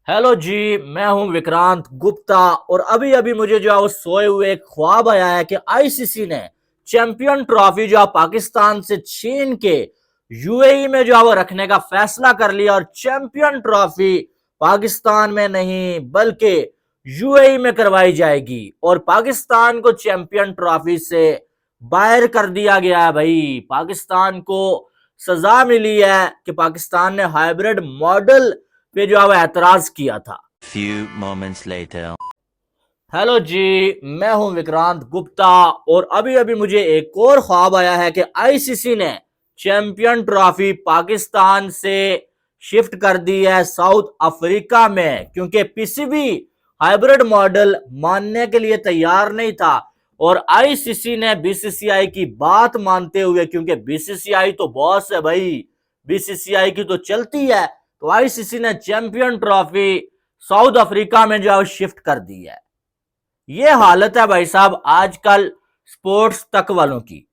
Hello जी। मैं हूं विक्रांत गुप्ता और अभी अभी मुझे जो है वो सोए हुए एक ख्वाब आया है कि आईसीसी ने चैंपियन ट्रॉफी जो है पाकिस्तान से छीन के यूएई में जो है वो रखने का फैसला कर लिया और चैंपियन ट्रॉफी पाकिस्तान में नहीं बल्कि यूएई में करवाई जाएगी और पाकिस्तान को चैंपियन ट्रॉफी से बाहर कर दिया गया है। भाई पाकिस्तान को सजा मिली है कि पाकिस्तान ने हाइब्रिड मॉडल पे जो है वो एतराज किया था। Few moments later. हेलो जी, मैं हूं विक्रांत गुप्ता और अभी अभी मुझे एक और ख्वाब आया है कि आईसीसी ने चैंपियन ट्रॉफी पाकिस्तान से शिफ्ट कर दी है साउथ अफ्रीका में, क्योंकि पीसीबी हाइब्रिड मॉडल मानने के लिए तैयार नहीं था और आईसीसी ने बीसीसीआई की बात मानते हुए, क्योंकि बीसीसीआई तो बॉस है भाई, बीसीसीआई की तो चलती है, तो आईसीसी ने चैंपियन ट्रॉफी साउथ अफ्रीका में जो शिफ्ट कर दी है। ये हालत है भाई साहब आजकल स्पोर्ट्स तक वालों की।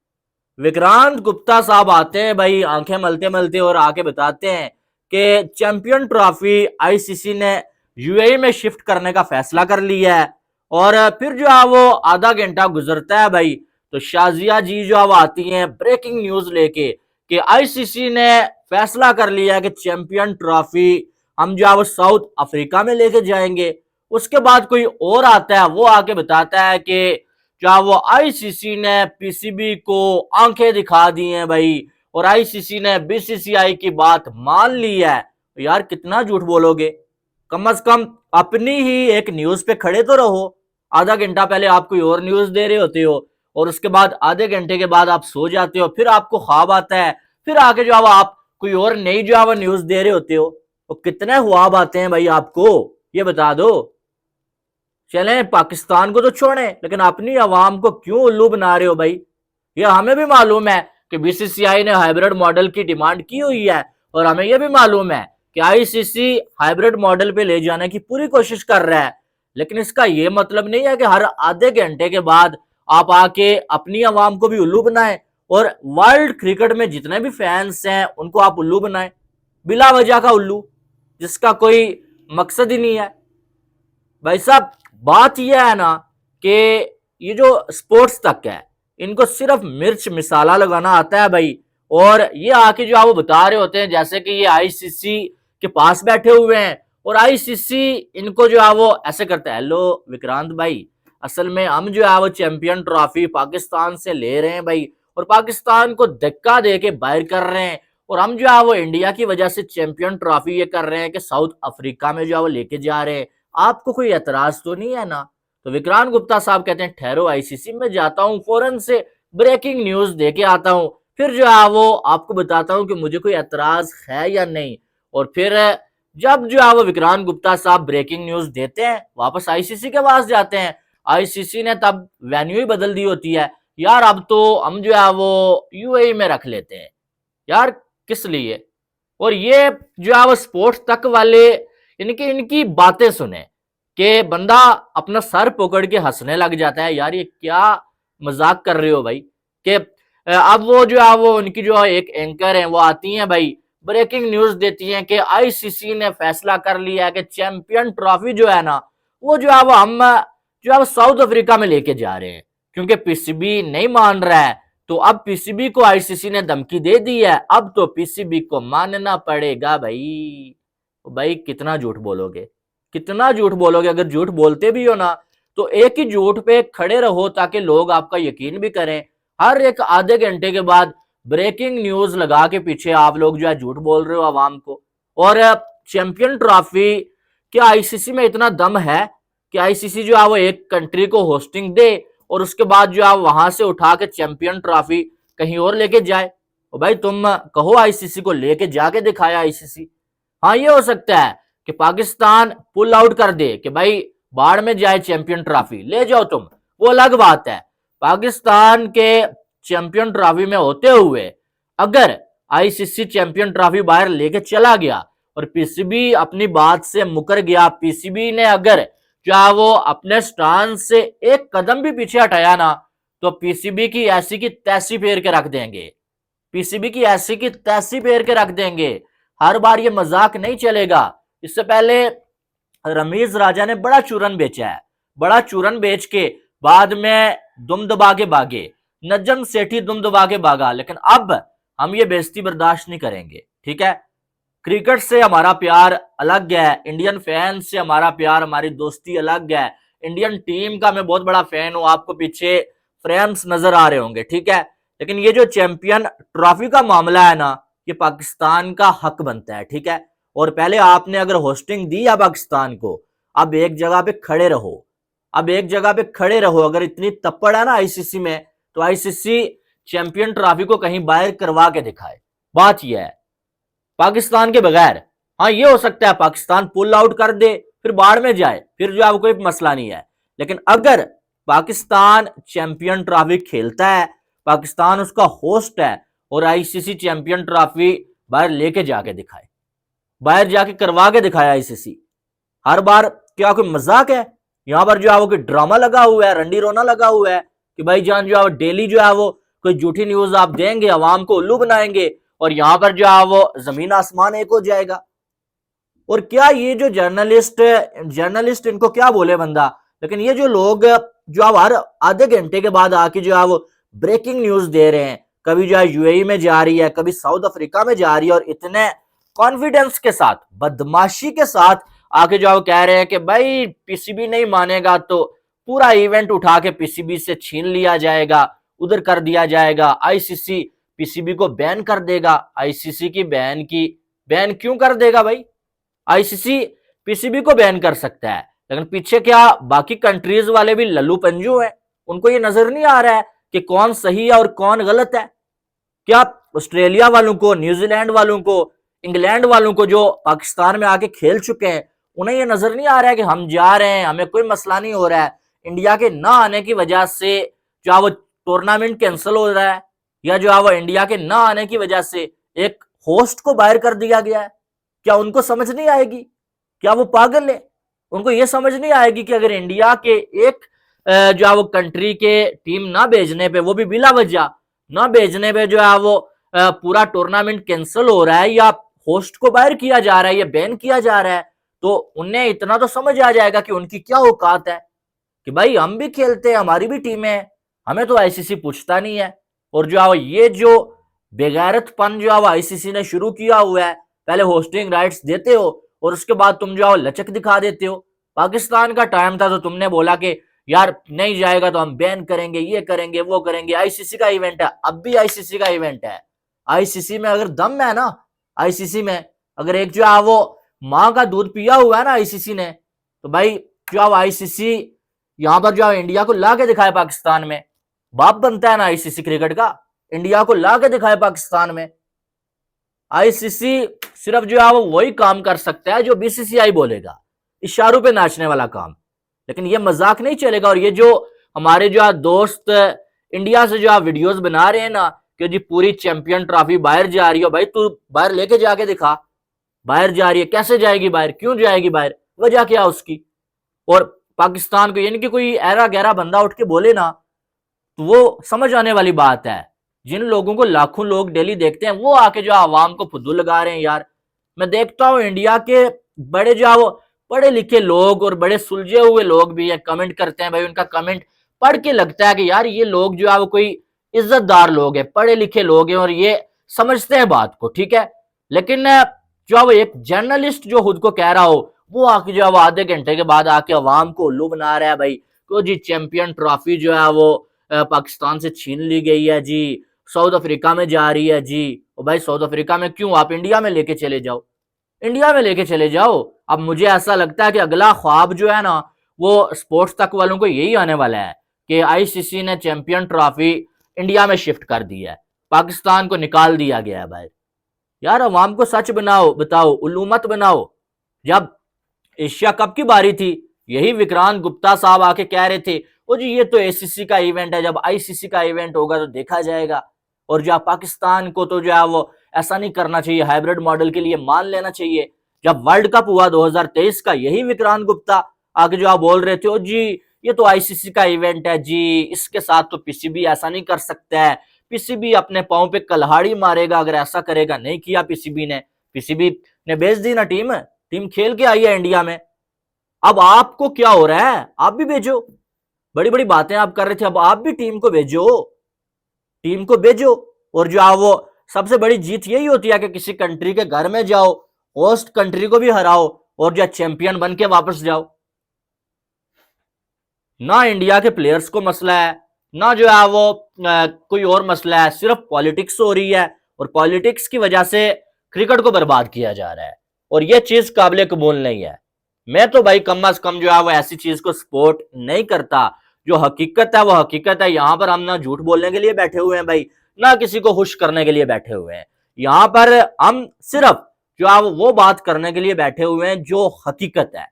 विक्रांत गुप्ता साहब आते हैं भाई आंखें मलते मलते और आके बताते हैं कि चैंपियन ट्रॉफी आईसीसी ने यूएई में शिफ्ट करने का फैसला कर लिया है। और फिर जो है वो आधा घंटा गुजरता है भाई, तो शाजिया जी जो है वो आती हैं ब्रेकिंग न्यूज लेके कि आईसीसी ने फैसला कर लिया है कि चैंपियन ट्रॉफी हम जो है वो साउथ अफ्रीका में लेके जाएंगे। उसके बाद कोई और आता है, वो आके बताता है कि क्या वो आईसीसी ने पीसीबी को आंखें दिखा दी हैं भाई और आईसीसी ने बीसीसीआई की बात मान ली है। तो यार कितना झूठ बोलोगे, कम से कम अपनी ही एक न्यूज पे खड़े तो रहो। आधा घंटा पहले आप कोई और न्यूज दे रहे होते हो और उसके बाद आधे घंटे के बाद आप सो जाते हो, फिर आपको ख्वाब आता है, फिर आके जो आप कोई और नई जो है न्यूज दे रहे होते हो। तो कितने ख्वाब आते हैं भाई आपको, ये बता दो। चलें पाकिस्तान को तो छोड़ें, लेकिन अपनी आवाम को क्यों उल्लू बना रहे हो भाई। ये हमें भी मालूम है कि बीसीसीआई ने हाइब्रिड मॉडल की डिमांड की हुई है और हमें यह भी मालूम है कि आईसीसी हाइब्रिड मॉडल पे ले जाने की पूरी कोशिश कर रहा है। लेकिन इसका यह मतलब नहीं है कि हर आधे घंटे के बाद आप आके अपनी आवाम को भी उल्लू बनाएं और वर्ल्ड क्रिकेट में जितने भी फैंस हैं उनको आप उल्लू बनाएं, बिला वजह का उल्लू, जिसका कोई मकसद ही नहीं है। भाई साहब बात यह है ना कि ये जो स्पोर्ट्स तक है इनको सिर्फ मिर्च मिसाला लगाना आता है भाई। और ये आके जो आप वो बता रहे होते हैं जैसे कि ये आईसीसी के पास बैठे हुए हैं और आईसीसी इनको जो है वो ऐसे करता है, हेलो विक्रांत भाई, असल में हम जो है वो चैंपियन ट्रॉफी पाकिस्तान से ले रहे हैं भाई और पाकिस्तान को धक्का दे के बाहर कर रहे हैं और हम जो है वो इंडिया की वजह से चैंपियन ट्रॉफी ये कर रहे हैं कि साउथ अफ्रीका में जो है वो लेके जा रहे हैं। आपको कोई एतराज तो नहीं है ना। तो विक्रांत गुप्ता साहब कहते हैं ठहरो, आईसीसी में जाता हूं, फौरन से ब्रेकिंग न्यूज देके आता हूं, फिर जो है वो आपको बताता हूं कि मुझे कोई एतराज है या नहीं। और फिर जब जो है वो विक्रांत गुप्ता साहब ब्रेकिंग न्यूज देते हैं वापस आईसीसी के पास जाते हैं, आईसीसी ने तब वेन्यू ही बदल दी होती है, यार अब तो हम जो है वो यूएई में रख लेते हैं। यार किस लिए। और ये जो है वो स्पोर्ट्स तक वाले इनकी बातें सुने कि बंदा अपना सर पकड़ के हंसने लग जाता है, यार ये क्या मजाक कर रहे हो भाई। कि अब वो जो है वो उनकी जो एक एंकर है वो आती हैं भाई, ब्रेकिंग न्यूज देती हैं कि आईसीसी ने फैसला कर लिया है कि चैंपियन ट्रॉफी जो है ना वो जो है वो हम जो है वो साउथ अफ्रीका में लेके जा रहे हैं, क्योंकि पीसीबी नहीं मान रहा है। तो अब पीसीबी को आईसीसी ने धमकी दे दी है, अब तो पीसीबी को मानना पड़ेगा भाई। तो भाई कितना झूठ बोलोगे, कितना झूठ बोलोगे। अगर झूठ बोलते भी हो ना तो एक ही झूठ पे खड़े रहो ताकि लोग आपका यकीन भी करें। हर एक आधे घंटे के बाद ब्रेकिंग न्यूज लगा के पीछे आप लोग जो है झूठ बोल रहे हो आवाम को। और चैंपियन ट्रॉफी, क्या आईसीसी में इतना दम है कि आईसीसी जो है वो एक कंट्री को होस्टिंग दे और उसके बाद जो है वहां से उठा के चैंपियन ट्रॉफी कहीं और लेके जाए। तो भाई तुम कहो आईसीसी को लेके जाके दिखाया आईसीसी। हाँ ये हो सकता है कि पाकिस्तान पुल आउट कर दे कि भाई बाढ़ में जाए चैंपियन ट्रॉफी, ले जाओ तुम, वो अलग बात है। पाकिस्तान के चैंपियन ट्रॉफी में होते हुए अगर आईसीसी चैंपियन ट्रॉफी बाहर लेके चला गया और पीसीबी अपनी बात से मुकर गया, पीसीबी ने अगर क्या वो अपने स्टांड से एक कदम भी पीछे हटाया ना, तो पीसीबी की ऐसी की तैसी फेर के रख देंगे, पीसीबी की ऐसी की तैसी फेर के रख देंगे। हर बार ये मजाक नहीं चलेगा। इससे पहले रमीज राजा ने बड़ा चूरन बेचा है, बड़ा चूरन बेच के बाद में दुम दबा के भागे, नजम सेठी दुम दबा के भागा, लेकिन अब हम ये बेइज्जती बर्दाश्त नहीं करेंगे। ठीक है, क्रिकेट से हमारा प्यार अलग है, इंडियन फैन से हमारा प्यार, हमारी दोस्ती अलग है। इंडियन टीम का मैं बहुत बड़ा फैन हूं, आपको पीछे फ्रेम्स नजर आ रहे होंगे। ठीक है, लेकिन ये जो चैंपियन ट्रॉफी का मामला है ना, ये पाकिस्तान का हक बनता है। ठीक है, और पहले आपने अगर होस्टिंग दी है पाकिस्तान को, अब एक जगह पे खड़े रहो, अब एक जगह पे खड़े रहो। अगर इतनी तप्पड़ है ना आईसीसी में, तो आईसीसी चैंपियन ट्रॉफी को कहीं बाहर करवा के दिखाए। बात यह है, पाकिस्तान के बगैर, हाँ ये हो सकता है पाकिस्तान पुल आउट कर दे, फिर बाढ़ में जाए, फिर जो है कोई मसला नहीं है। लेकिन अगर पाकिस्तान चैंपियन ट्रॉफी खेलता है, पाकिस्तान उसका होस्ट है, और आईसीसी चैंपियन ट्रॉफी बाहर लेके जाके दिखाए, बाहर जाके करवा के दिखाया आईसीसी। हर बार क्या कोई मजाक है? यहां पर जो है वो कोई ड्रामा लगा हुआ है, रंडी रोना लगा हुआ है कि भाई जान जो है वो डेली जो है वो कोई झूठी न्यूज आप देंगे, अवाम को उल्लू बनाएंगे, और यहां पर जो है वो जमीन आसमान एक हो जाएगा। और क्या ये जो जर्नलिस्ट इनको क्या बोले बंदा, लेकिन ये जो लोग जो अब हर आधे घंटे के बाद आके जो है वो ब्रेकिंग न्यूज दे रहे हैं, कभी जो है यूएई में जा रही है, कभी साउथ अफ्रीका में जा रही है, और इतने कॉन्फिडेंस के साथ, बदमाशी के साथ आके जो है वो कह रहे हैं कि भाई पीसीबी नहीं मानेगा तो पूरा इवेंट उठा के पीसीबी से छीन लिया जाएगा, उधर कर दिया जाएगा, आईसीसी पीसीबी को बैन कर देगा। आईसीसी की बैन क्यों कर देगा भाई? आईसीसी पीसीबी को बैन कर सकता है, लेकिन पीछे क्या बाकी कंट्रीज वाले भी लल्लू पंजू हैं? उनको ये नजर नहीं आ रहा है कि कौन सही है और कौन गलत है? क्या ऑस्ट्रेलिया वालों को, न्यूजीलैंड वालों को, इंग्लैंड वालों को जो पाकिस्तान में आके खेल चुके हैं, उन्हें यह नजर नहीं आ रहा है कि हम जा रहे हैं, हमें कोई मसला नहीं हो रहा है, इंडिया के ना आने की वजह से जो है वो टूर्नामेंट कैंसिल हो रहा है, या जो है वो इंडिया के ना आने की वजह से एक होस्ट को बाहर कर दिया गया है? क्या उनको समझ नहीं आएगी? क्या वो पागल है? उनको ये समझ नहीं आएगी कि अगर इंडिया के एक जो है वो कंट्री के टीम ना भेजने पे, वो भी बिला वजह ना भेजने पे जो है वो पूरा टूर्नामेंट कैंसिल हो रहा है, या होस्ट को बाहर किया जा रहा है, या बैन किया जा रहा है, तो उन्हें इतना तो समझ आ जाएगा कि उनकी क्या औकात है कि भाई हम भी खेलते हैं, हमारी भी टीमें हैं, हमें तो आईसीसी पूछता नहीं है। और जो है ये जो बेगैरतपन जो है आईसीसी ने शुरू किया हुआ है, पहले होस्टिंग राइट्स देते हो और उसके बाद तुम जो है लचक दिखा देते हो। पाकिस्तान का टाइम था तो तुमने बोला कि यार नहीं जाएगा तो हम बैन करेंगे, ये करेंगे, वो करेंगे, आईसीसी का इवेंट है। अब भी आईसीसी का इवेंट है, आईसीसी में अगर दम है ना, आईसीसी में अगर एक जो है वो माँ का दूध पिया हुआ है ना आईसीसी ने, तो भाई जो है आईसीसी यहां पर जो है इंडिया को ला के दिखाए पाकिस्तान में। बाप बनता है ना आईसीसी क्रिकेट का, इंडिया को ला के दिखाए पाकिस्तान में। आईसीसी सिर्फ जो है वो वही काम कर सकता है जो बीसीसीआई बोलेगा, इशारों पे नाचने वाला काम, लेकिन ये मजाक नहीं चलेगा। और ये जो हमारे जो है दोस्त इंडिया से जो है वीडियोस बना रहे हैं ना कि जी पूरी चैंपियन ट्रॉफी बाहर जा रही है, भाई तू बाहर लेके जाके दिखा, बाहर जा रही है, कैसे जाएगी बाहर, क्यों जाएगी बाहर, वजह क्या उसकी? और पाकिस्तान को यानी कि कोई ऐरा गहरा बंदा उठ के बोले ना, तो वो समझ आने वाली बात है। जिन लोगों को लाखों लोग डेली देखते हैं, वो आके जो आवाम को फुद्दू लगा रहे हैं। यार मैं देखता हूं इंडिया के बड़े जो वो पढ़े लिखे लोग और बड़े सुलझे हुए लोग भी है, कमेंट करते हैं, भाई उनका कमेंट पढ़ के लगता है कि यार ये लोग जो है वो कोई इज्जतदार लोग हैं, पढ़े लिखे लोग हैं, और ये समझते हैं बात को। ठीक है, लेकिन जो है वो एक जर्नलिस्ट जो खुद को कह रहा हो, वो आके जो है वो आधे घंटे के बाद आके अवाम को उल्लू बना रहा है भाई, तो जी चैंपियन ट्रॉफी जो है वो पाकिस्तान से छीन ली गई है जी, साउथ अफ्रीका में जा रही है जी। और भाई साउथ अफ्रीका में क्यों, आप इंडिया में लेके चले जाओ, इंडिया में लेके चले जाओ। अब मुझे ऐसा लगता है कि अगला ख्वाब जो है ना वो स्पोर्ट्स तक वालों को यही आने वाला है कि आईसीसी ने चैंपियन ट्रॉफी इंडिया में शिफ्ट कर दी है, पाकिस्तान को निकाल दिया गया है। भाई यार अवाम को सच बनाओ, बताओ, उल्लू मत बनाओ। जब एशिया कप की बारी थी, यही विक्रांत गुप्ता साहब आके कह रहे थे ओ जी ये तो एसीसी का इवेंट है, जब आईसीसी का इवेंट होगा तो देखा जाएगा। और जो पाकिस्तान को तो जो है वो ऐसा नहीं करना चाहिए, हाइब्रिड मॉडल के लिए मान लेना चाहिए। जब वर्ल्ड कप हुआ 2023 का, यही विक्रांत गुप्ता आके जो आप बोल रहे थे ओ जी ये तो आईसीसी का इवेंट है जी, इसके साथ तो पीसीबी ऐसा नहीं कर सकता है, पीसीबी अपने पांव पे कल्हाड़ी मारेगा अगर ऐसा करेगा। नहीं किया पीसीबी ने, पीसीबी ने भेज दी ना टीम, टीम खेल के आई है इंडिया में। अब आपको क्या हो रहा है, आप भी भेजो। बड़ी बड़ी बातें आप कर रहे थे, अब आप भी टीम को भेजो, टीम को भेजो। और जो आप वो सबसे बड़ी जीत यही होती है कि किसी कंट्री के घर में जाओ, होस्ट कंट्री को भी हराओ और जो चैंपियन बन के वापस जाओ। ना इंडिया के प्लेयर्स को मसला है, ना जो है वो कोई और मसला है, सिर्फ पॉलिटिक्स हो रही है और पॉलिटिक्स की वजह से क्रिकेट को बर्बाद किया जा रहा है और ये चीज काबिल कबूल नहीं है। मैं तो भाई कम अज कम जो है वो ऐसी चीज को सपोर्ट नहीं करता। जो हकीकत है वो हकीकत है। यहां पर हम ना झूठ बोलने के लिए बैठे हुए हैं भाई, ना किसी को खुश करने के लिए बैठे हुए हैं। यहां पर हम सिर्फ जो है वो बात करने के लिए बैठे हुए हैं जो हकीकत है,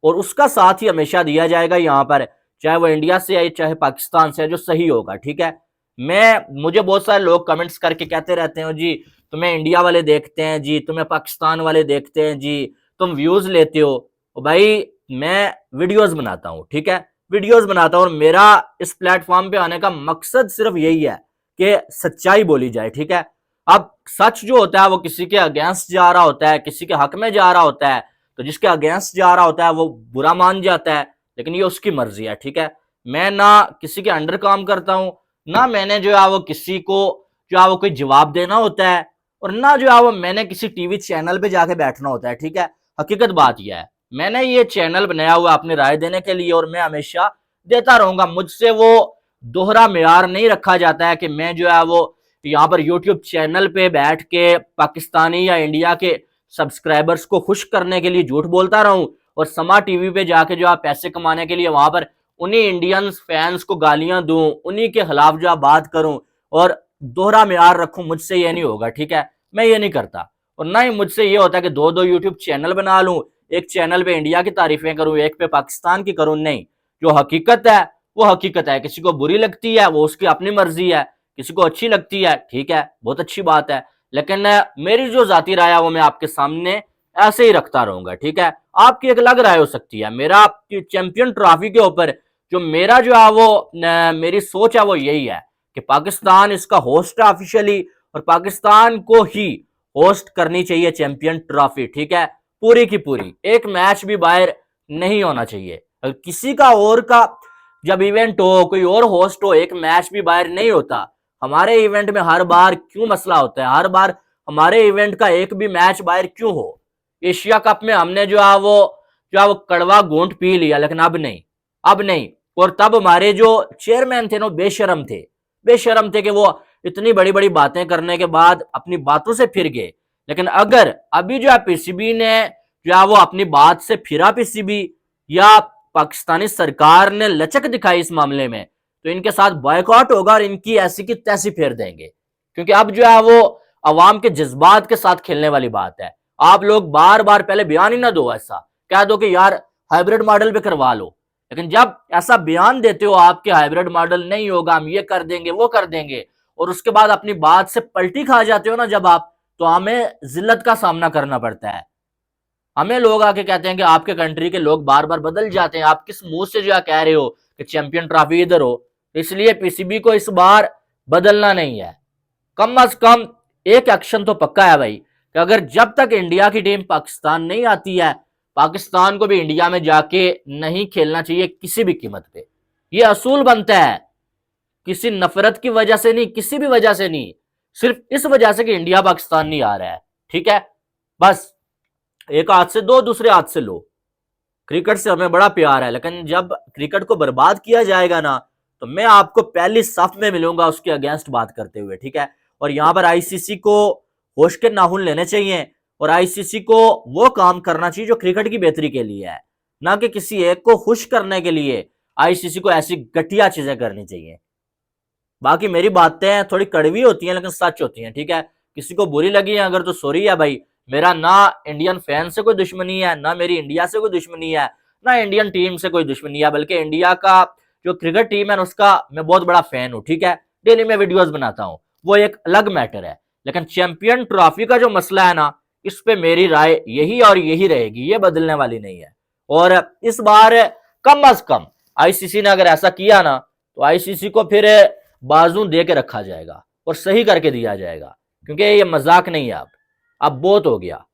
और उसका साथ ही हमेशा दिया जाएगा यहां पर, चाहे वो इंडिया से आए चाहे पाकिस्तान से, जो सही होगा। ठीक है, मुझे बहुत सारे लोग कमेंट्स करके कहते रहते हैं जी तुम्हें इंडिया वाले देखते हैं जी, तुम्हें पाकिस्तान वाले देखते हैं जी, तुम व्यूज लेते हो। भाई मैं वीडियोस बनाता हूं, ठीक है, वीडियोस बनाता हूं और मेरा इस प्लेटफॉर्म पे आने का मकसद सिर्फ यही है कि सच्चाई बोली जाए। ठीक है, अब सच जो होता है वो किसी के अगेंस्ट जा रहा होता है, किसी के हक में जा रहा होता है, तो जिसके अगेंस्ट जा रहा होता है वो बुरा मान जाता है, लेकिन ये उसकी मर्जी है। ठीक है, मैं ना किसी के अंडर काम करता हूं, ना मैंने जो है वो किसी को जो है वो कोई जवाब देना होता है, और ना जो है वो मैंने किसी टीवी चैनल पे जाके बैठना होता है। ठीक है, हकीकत बात यह है, मैंने ये चैनल बनाया हुआ अपनी राय देने के लिए और मैं हमेशा देता रहूंगा। मुझसे वो दोहरा मेयार नहीं रखा जाता है कि मैं जो है वो यहाँ पर यूट्यूब चैनल पे बैठ के पाकिस्तानी या इंडिया के सब्सक्राइबर्स को खुश करने के लिए झूठ बोलता रहूं और समा टीवी पे जाके जो आप पैसे कमाने के लिए वहां पर उन्हीं इंडियन फैंस को गालियां दूं, उन्हीं के खिलाफ जो बात करूं और दोहरा मेयार रखूं। मुझसे ये नहीं होगा। ठीक है, मैं ये नहीं करता, और ना ही मुझसे ये होता है कि दो दो यूट्यूब चैनल बना लूं, एक चैनल पे इंडिया की तारीफें करूं, एक पे पाकिस्तान की करूं। नहीं, जो हकीकत है वो हकीकत है। किसी को बुरी लगती है वो उसकी अपनी मर्जी है, किसी को अच्छी लगती है, ठीक है, बहुत अच्छी बात है, लेकिन मेरी जो जाती राय है वो मैं आपके सामने ऐसे ही रखता रहूंगा। ठीक है, आपकी एक अलग राय हो सकती है। मेरा चैंपियन ट्रॉफी के ऊपर जो मेरा जो है वो मेरी सोच है वो यही है कि पाकिस्तान इसका होस्ट है ऑफिशियली, और पाकिस्तान को ही होस्ट करनी चाहिए चैंपियन ट्रॉफी। ठीक है, पूरी की पूरी, एक मैच भी बाहर नहीं होना चाहिए। अगर किसी का और का जब इवेंट हो, कोई और होस्ट हो, एक मैच भी बाहर नहीं होता। हमारे इवेंट में हर बार क्यों मसला होता है, हर बार हमारे इवेंट का एक भी मैच बाहर क्यों हो। एशिया कप में हमने जो है वो कड़वा घूंट पी लिया, लेकिन अब नहीं, अब नहीं। और तब हमारे जो चेयरमैन थे ना बेशरम थे, बेशरम थे कि वो इतनी बड़ी बड़ी बातें करने के बाद अपनी बातों से फिर गए। लेकिन अगर अभी जो है पीसीबी ने जो है वो अपनी बात से फिरा, पीसीबी या पाकिस्तानी सरकार ने लचक दिखाई इस मामले में, तो इनके साथ बॉयकॉट होगा और इनकी ऐसी की तैसी फेर देंगे। क्योंकि अब जो है वो अवाम के जज्बात के साथ खेलने वाली बात है। आप लोग बार बार पहले बयान ही ना दो, ऐसा कह दो कि यार हाइब्रिड मॉडल पे करवा लो, लेकिन जब ऐसा बयान देते हो आपके हाइब्रिड मॉडल नहीं होगा, हम ये कर देंगे वो कर देंगे, और उसके बाद अपनी बात से पलटी खा जाते हो ना जब आप, तो हमें जिल्लत का सामना करना पड़ता है। हमें लोग आके कहते हैं कि आपके कंट्री के लोग बार बार बदल जाते हैं, आप किस मुंह से जो कह रहे हो कि चैंपियन ट्रॉफी इधर हो। इसलिए पीसीबी को इस बार बदलना नहीं है। कम अज कम एक एक्शन तो पक्का है भाई कि अगर जब तक इंडिया की टीम पाकिस्तान नहीं आती है, पाकिस्तान को भी इंडिया में जाके नहीं खेलना चाहिए किसी भी कीमत पे। ये असूल बनता है, किसी नफरत की वजह से नहीं, किसी भी वजह से नहीं, सिर्फ इस वजह से कि इंडिया पाकिस्तान नहीं आ रहा है। ठीक है, बस एक हाथ से दो, दूसरे हाथ से लो। क्रिकेट से हमें बड़ा प्यार है, लेकिन जब क्रिकेट को बर्बाद किया जाएगा ना, तो मैं आपको पहली सफ में मिलूंगा उसके अगेंस्ट बात करते हुए। ठीक है, और यहां पर आईसीसी को होश के नाखून लेने चाहिए और आईसीसी को वो काम करना चाहिए जो क्रिकेट की बेहतरी के लिए है, ना कि किसी एक को खुश करने के लिए आईसीसी को ऐसी घटिया चीजें करनी चाहिए। बाकी मेरी बातें थोड़ी कड़वी होती हैं लेकिन सच होती हैं। ठीक है, किसी को बुरी लगी है अगर तो सॉरी है भाई। मेरा ना इंडियन फैन से कोई दुश्मनी है, ना मेरी इंडिया से कोई दुश्मनी है, ना इंडियन टीम से कोई दुश्मनी है, बल्कि इंडिया का जो क्रिकेट टीम है उसका मैं बहुत बड़ा फैन हूं। ठीक है, डेली में वीडियोस बनाता हूं, वो एक अलग मैटर है। लेकिन चैंपियन ट्रॉफी का जो मसला है ना, इस पे मेरी राय यही और यही रहेगी, ये बदलने वाली नहीं है। और इस बार कम अज कम आईसीसी ने अगर ऐसा किया ना, तो आईसीसी को फिर बाजू दे के रखा जाएगा और सही करके दिया जाएगा, क्योंकि ये मजाक नहीं है। अब बहुत हो गया,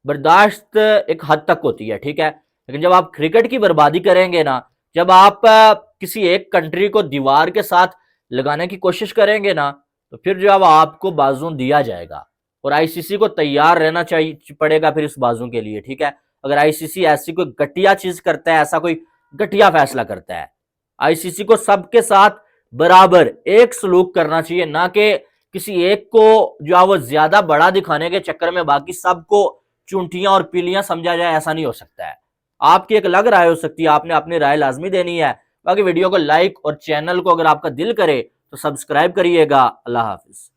बर्दाश्त एक हद तक होती है। ठीक है, लेकिन जब आप क्रिकेट की बर्बादी करेंगे ना, जब आप किसी एक कंट्री को दीवार के साथ लगाने की कोशिश करेंगे ना, तो फिर जब आपको बाजू दिया जाएगा, और आईसीसी को तैयार रहना चाहिए पड़ेगा फिर इस बाजू के लिए, ठीक है। अगर आईसीसी ऐसी कोई घटिया चीज करता है, ऐसा कोई घटिया फैसला करता है, आईसीसी को सबके साथ बराबर एक सलूक करना चाहिए, ना कि किसी एक को जो है वो ज्यादा बड़ा दिखाने के चक्कर में बाकी सबको चूंटियां और पीलियां समझा जाए, ऐसा नहीं हो सकता है। आपकी एक अलग राय हो सकती है, आपने अपनी राय लाजमी देनी है। बाकी वीडियो को लाइक और चैनल को अगर आपका दिल करे तो सब्सक्राइब करिएगा। अल्लाह हाफिज।